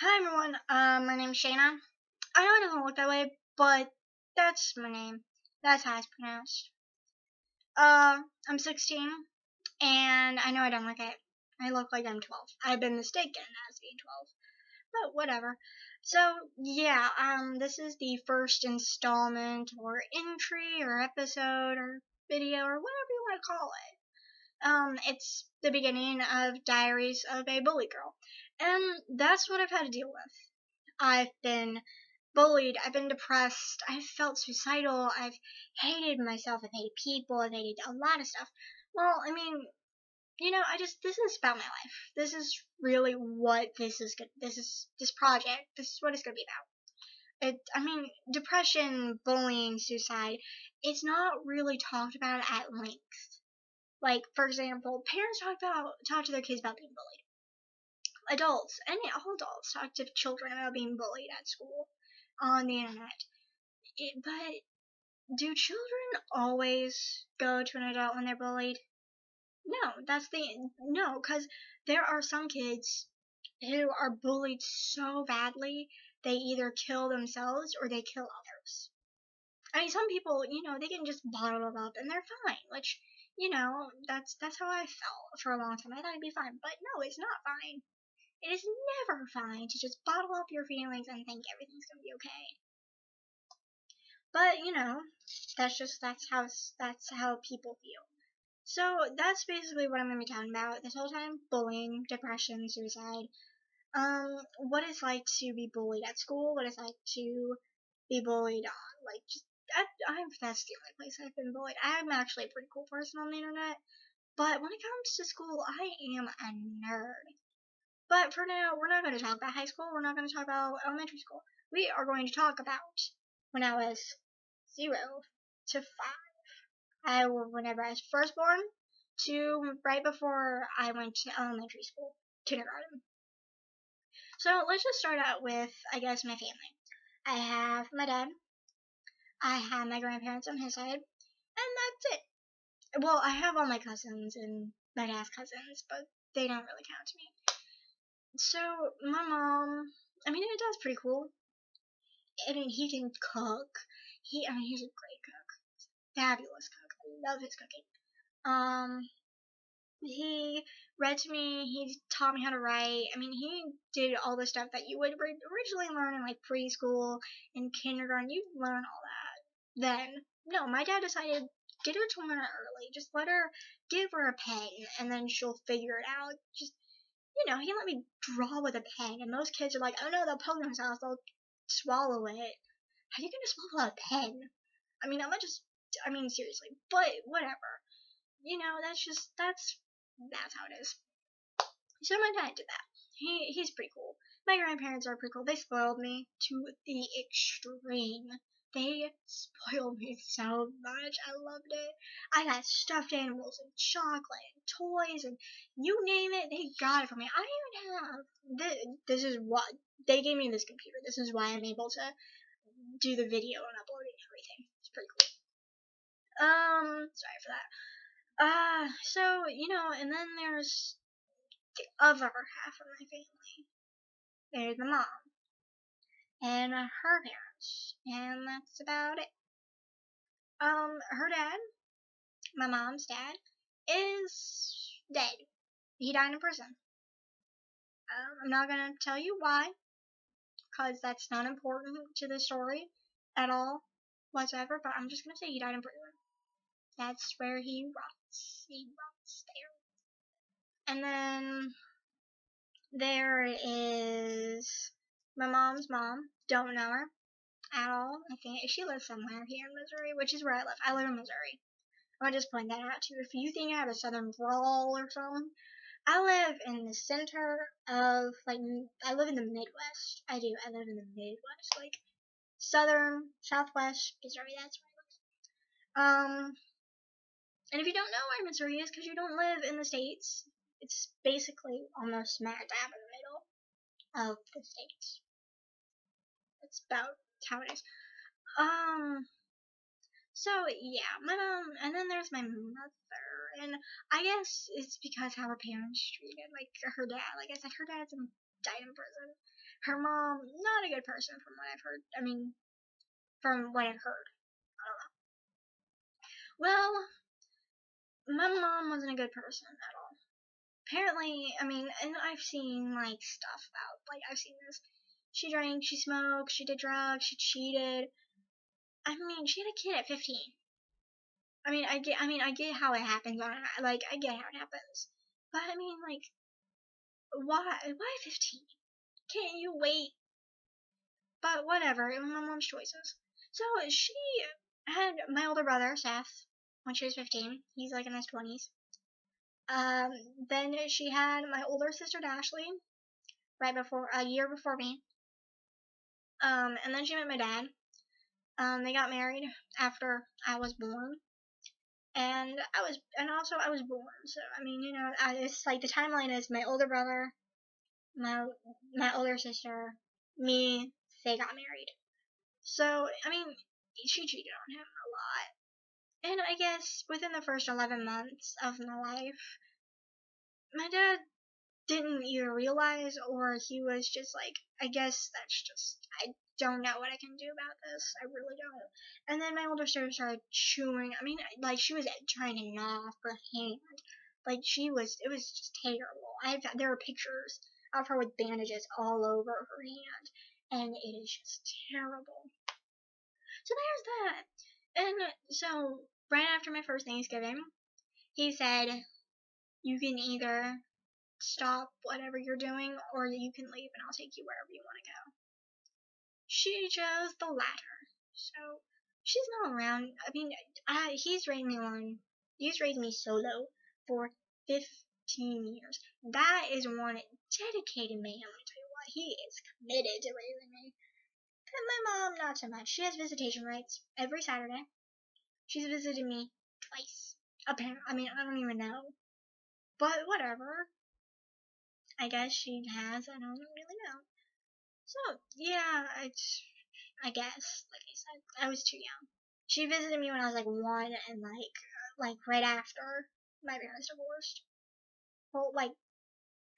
Hi everyone, my name's Shayna. I know it doesn't look that way, but that's my name. That's how it's pronounced. I'm 16, and I know I don't look it. I look like I'm 12. I've been mistaken as being 12, but whatever. So, yeah, this is the first installment, or entry, or episode, or video, or whatever you want to call it. It's the beginning of Diaries of a Bully Girl. And that's what I've had to deal with. I've been bullied, I've been depressed, I've felt suicidal, I've hated myself, I've hated people, I've hated a lot of stuff. Well, I mean, this is about my life. This is really what this project, this is what it's gonna be about. Depression, bullying, suicide, it's not really talked about at length. Like, for example, parents talk to their kids about being bullied. All adults talk to children about being bullied at school, on the internet. But do children always go to an adult when they're bullied? No, because there are some kids who are bullied so badly they either kill themselves or they kill others. I mean, some people, they can just bottle it up and they're fine. Which, that's how I felt for a long time. I thought it'd be fine, but no, it's not fine. It is never fine to just bottle up your feelings and think everything's gonna be okay. But that's how people feel. So that's basically what I'm gonna be talking about this whole time: bullying, depression, suicide. What it's like to be bullied at school. What it's like to be bullied on, like, just that's the only place I've been bullied. I'm actually a pretty cool person on the internet, but when it comes to school, I am a nerd. But for now, we're not going to talk about high school. We're not going to talk about elementary school. We are going to talk about when I was 0 to 5. Whenever I was first born to right before I went to elementary school, kindergarten. So let's just start out with, I guess, my family. I have my dad. I have my grandparents on his side, and that's it. Well, I have all my cousins and my dad's cousins, but they don't really count to me. So my mom, my dad's pretty cool. I mean, he can cook. He's a great cook, fabulous cook. I love his cooking. Um, he read to me. He taught me how to write. I mean, he did all the stuff that you would originally learn in like preschool and kindergarten. You'd learn all that. Then, no, my dad decided, get her to learn it early. Just give her a pen, and then she'll figure it out. He let me draw with a pen, and most kids are like, oh no, they'll poke themselves, they'll swallow it. How are you gonna swallow a pen? Seriously, but whatever. That's how it is. So my dad did that. He's pretty cool. My grandparents are pretty cool. They spoiled me to the extreme. They spoiled me so much. I loved it. I got stuffed animals and chocolate and toys and you name it, they got it for me. I don't even have this is what they gave me this computer. This is why I'm able to do the video and uploading everything. It's pretty cool. Sorry for that. And then there's the other half of my family. There's the mom and her parents, and that's about it. Her dad, my mom's dad, is dead. He died in prison. I'm not gonna tell you why, cause that's not important to the story at all whatsoever. But I'm just gonna say he died in prison. That's where he rots. He rots there. And then there is my mom's mom. Don't know her at all. I think she lives somewhere here in Missouri, which is where I live. I live in Missouri. I want to just point that out too. If you think I have a southern drawl or something, I live in the center of, I live in the Midwest. I do. I live in the Midwest, like southern, southwest Missouri. That's where I live. And if you don't know where Missouri is, because you don't live in the states, it's basically almost smack dab in the middle of the states. That's about how it is. So yeah, my mom, and then there's my mother, and I guess it's because how her parents treated, like her dad. Like I said, her dad's a died in prison. Her mom, not a good person from what I've heard. I mean, from what I've heard. I don't know. Well, my mom wasn't a good person at all. Apparently, I mean, and I've seen, like, stuff about, like, I've seen this. She drank, she smoked, she did drugs, she cheated. I mean, she had a kid at 15. I get how it happens. I get how it happens. But, I mean, like, why 15? Can't you wait? But whatever, it was my mom's choices. So, she had my older brother, Seth, when she was 15. He's, like, in his 20s. Then she had my older sister, Dashley, a year before me. And then she met my dad. They got married after I was born. And I was born. So, I mean, you know, it's like the timeline is my older brother, my older sister, me, they got married. So, I mean, she cheated on him a lot. And I guess within the first 11 months of my life, my dad didn't either realize or he was just like, I guess that's just, I don't know what I can do about this. I really don't. And then my older sister started chewing. I mean, like, she was trying to gnaw off her hand. Like, it was just terrible. There are pictures of her with bandages all over her hand. And it is just terrible. So there's that. And so, right after my first Thanksgiving, he said, you can either stop whatever you're doing, or you can leave and I'll take you wherever you want to go. She chose the latter. So, she's not around. I mean, he's raised me alone. He's raised me solo for 15 years. That is one dedicated man, let me tell you what. He is committed to raising me. And my mom, not so much. She has visitation rights every Saturday. She's visited me twice. Apparently, I mean, I don't even know. But whatever. I guess she has. I don't really know. So, yeah, I guess, like I said, I was too young. She visited me when I was like 1 and like right after my parents divorced. Well, like,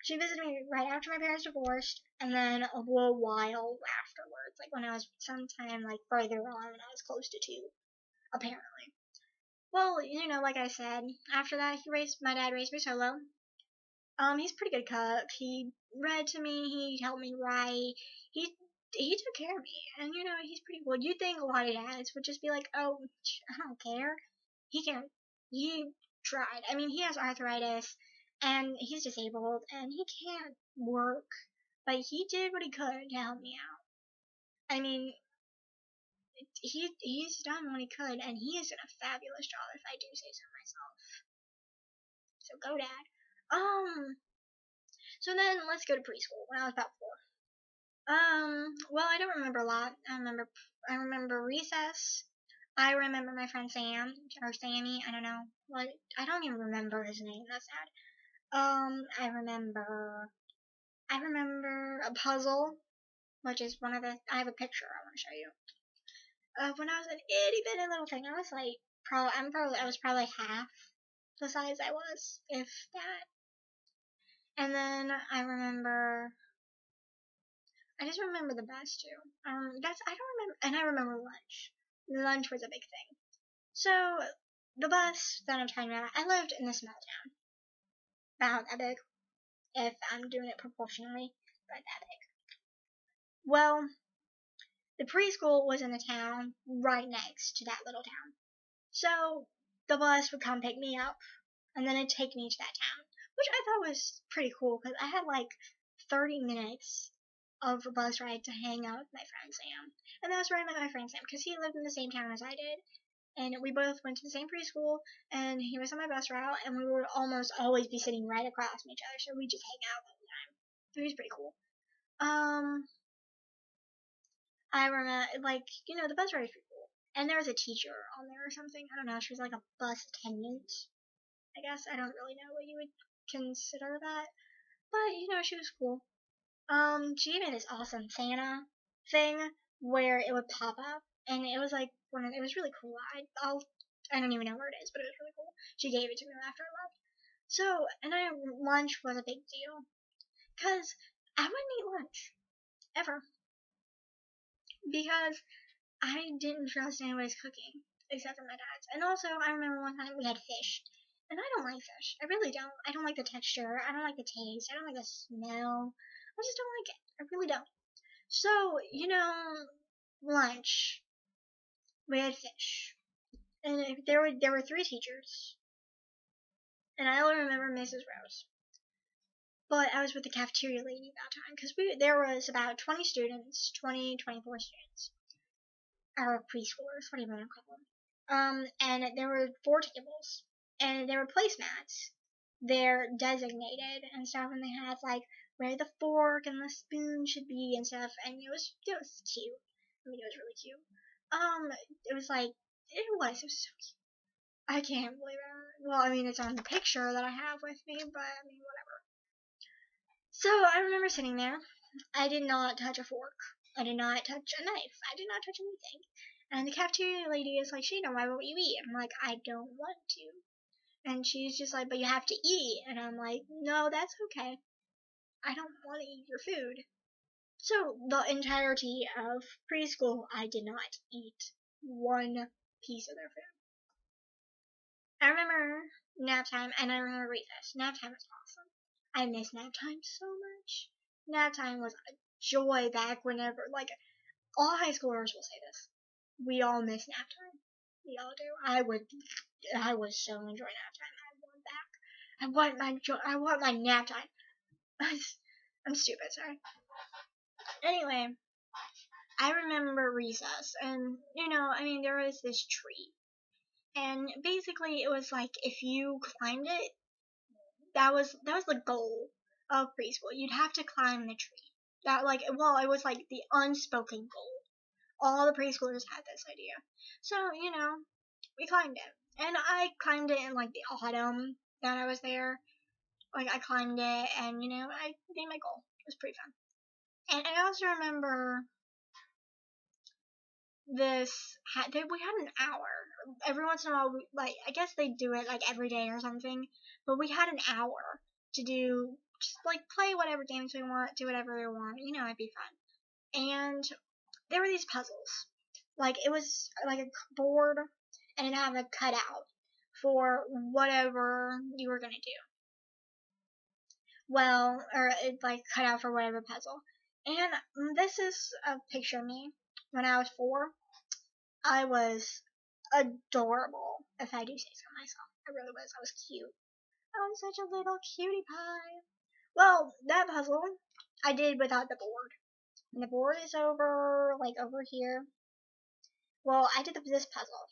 she visited me right after my parents divorced and then a little while afterwards, like when I was sometime like further on when I was close to 2, apparently. Well, you know, like I said, after that, my dad raised me solo. He's a pretty good cook. He read to me. He helped me write. He took care of me, and you know he's pretty cool. You'd think a lot of dads would just be like, "Oh, I don't care." He can't. He tried. I mean, he has arthritis, and he's disabled, and he can't work, but he did what he could to help me out. I mean, he's done what he could, and he has done a fabulous job, if I do say so myself. So go, Dad. So then let's go to preschool when I was about 4. Well, I don't remember a lot. I remember recess. I remember my friend Sam, or Sammy, I don't know. What, I don't even remember his name, that's sad. I remember a puzzle, which is I have a picture I want to show you. When I was an itty bitty little thing, I was like, I was probably half the size I was, if that. And then I just remember the bus too. I don't remember, and I remember lunch. Lunch was a big thing. So the bus that I'm talking about, I lived in a small town, about that big, if I'm doing it proportionally, but that big. Well, the preschool was in the town right next to that little town. So the bus would come pick me up, and then it'd take me to that town, which I thought was pretty cool because I had like 30 minutes of a bus ride to hang out with my friend Sam. And that's where I met my friend Sam because he lived in the same town as I did. And we both went to the same preschool, and he was on my bus route, and we would almost always be sitting right across from each other, so we just hang out all the time. It was pretty cool. I remember, like, you know, the bus ride was pretty cool. And there was a teacher on there or something. I don't know. She was like a bus attendant, I guess. I don't really know what you would consider that. But, you know, she was cool. She gave me this awesome Santa thing where it would pop up, and it was like it was really cool. I don't even know where it is, but it was really cool. She gave it to me after I left. So, and lunch was a big deal, cause I wouldn't eat lunch. Ever. Because I didn't trust anybody's cooking. Except for my dad's. And also, I remember one time we had fish. And I don't like fish. I really don't. I don't like the texture. I don't like the taste. I don't like the smell. I just don't like it. I really don't. So, lunch. We had fish. And there were 3 teachers. And I only remember Mrs. Rose. But I was with the cafeteria lady that time. Because there was about 20 students. 24 students. Or preschoolers. What do you want to call them? And there were 4 tables, and there were placemats. They're designated and stuff, and they had like where the fork and the spoon should be and stuff, and it was cute. I mean, it was really cute. It was so cute. I can't believe it. Well, I mean, it's on the picture that I have with me, but I mean, whatever. So I remember sitting there. I did not touch a fork. I did not touch a knife. I did not touch anything. And the cafeteria lady is like, Shayna, why won't you eat? I'm like, I don't want to. And she's just like, but you have to eat. And I'm like, no, that's okay. I don't want to eat your food. So the entirety of preschool, I did not eat one piece of their food. I remember nap time, and I remember recess. Nap time was awesome. I miss nap time so much. Nap time was a joy back whenever, all high schoolers will say this. We all miss nap time. We all do. I would so enjoy nap time. I want back. I want my nap time. I'm stupid, sorry. Anyway, I remember recess, and there was this tree, and basically it was like if you climbed it, that was the goal of preschool. You'd have to climb the tree. That it was like the unspoken goal. All the preschoolers had this idea. So, we climbed it. And I climbed it in the autumn that I was there. I climbed it and, I made my goal. It was pretty fun. And I also remember we had an hour. Every once in a while, I guess they do it every day or something. But we had an hour to do, just play whatever games we want, do whatever we want. It'd be fun. And there were these puzzles. It was like a board, and it had a cutout for whatever you were gonna do. Well, or it cut out for whatever puzzle. And this is a picture of me when I was 4. I was adorable, if I do say so myself. I really was. I was cute. I was such a little cutie pie. Well, that puzzle I did without the board. And the board is over here. Well, I did this puzzle.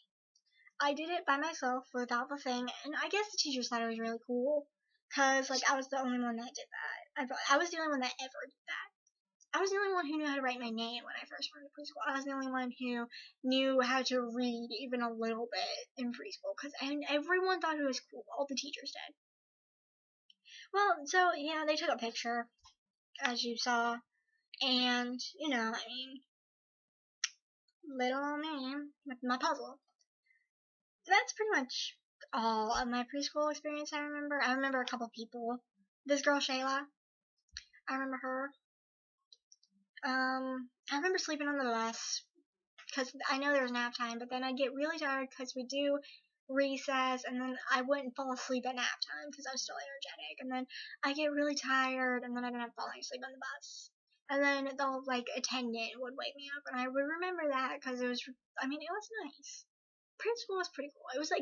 I did it by myself without the thing, and I guess the teachers thought it was really cool, cause I was the only one that did that. I was the only one that ever did that. I was the only one who knew how to write my name when I first went to preschool. I was the only one who knew how to read even a little bit in preschool, and everyone thought it was cool. All the teachers did. Well, so yeah, they took a picture, as you saw, and little me with my puzzle. That's pretty much all of my preschool experience I remember. I remember a couple people. This girl, Shayla. I remember her. I remember sleeping on the bus because I know there's nap time, but then I get really tired because we do recess, and then I wouldn't fall asleep at nap time because I was still energetic, and then I get really tired, and then I ended up falling asleep on the bus. And then the attendant would wake me up, and I would remember that because it was nice. Preschool was pretty cool. It was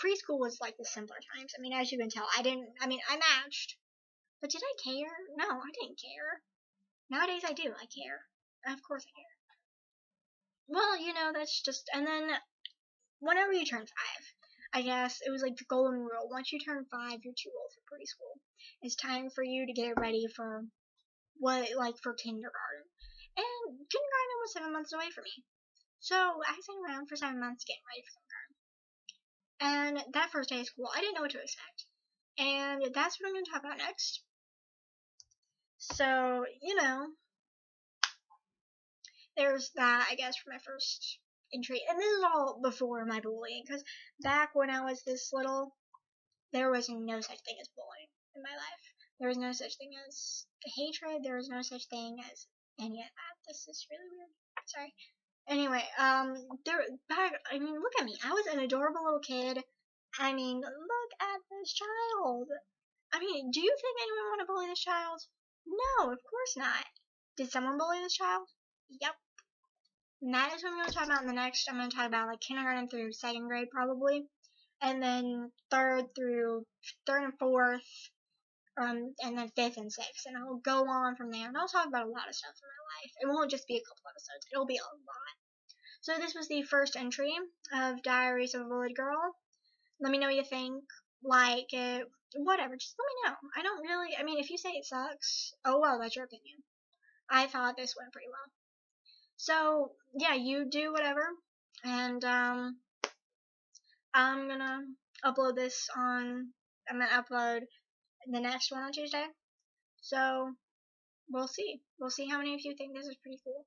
preschool was the simpler times. As you can tell, I matched. But did I care? No, I didn't care. Nowadays I do. I care. Of course I care. Well, that's just, and then whenever you turn 5, I guess it was the golden rule. Once you turn 5, you're too old for preschool. It's time for you to get ready for for kindergarten. And kindergarten was 7 months away from me. So I sat around for 7 months getting ready for kindergarten. And that first day of school, I didn't know what to expect. And that's what I'm going to talk about next. So, there's that, I guess, for my first entry. And this is all before my bullying, because back when I was this little, there was no such thing as bullying in my life. There is no such thing as hatred. There is no such thing as any of that. This is really weird. Sorry. Anyway, I mean, look at me. I was an adorable little kid. I mean, look at this child. I mean, do you think anyone want to bully this child? No, of course not. Did someone bully this child? Yep. And that is what I'm going to talk about in the next. I'm going to talk about like kindergarten through second grade probably. And then third and fourth, and then fifth and sixth. And I'll go on from there. And I'll talk about a lot of stuff in my life. It won't just be a couple episodes. It'll be a lot. So this was the first entry of Diaries of a Bullied Girl. Let me know what you think. Like it, whatever. Just let me know. I don't really. I mean, if you say it sucks, oh well, that's your opinion. I thought this went pretty well. So yeah, you do whatever, and I'm gonna upload this on. I'm gonna upload the next one on Tuesday. So we'll see. We'll see how many of you think this is pretty cool.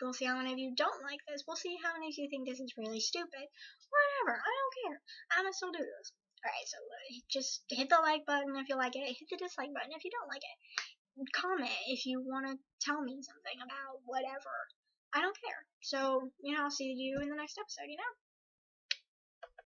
We'll see how many of you don't like this. We'll see how many of you think this is really stupid. Whatever. I don't care. I'm gonna still do this. Alright, so just hit the like button if you like it. Hit the dislike button if you don't like it. Comment if you want to tell me something about whatever. I don't care. So, I'll see you in the next episode,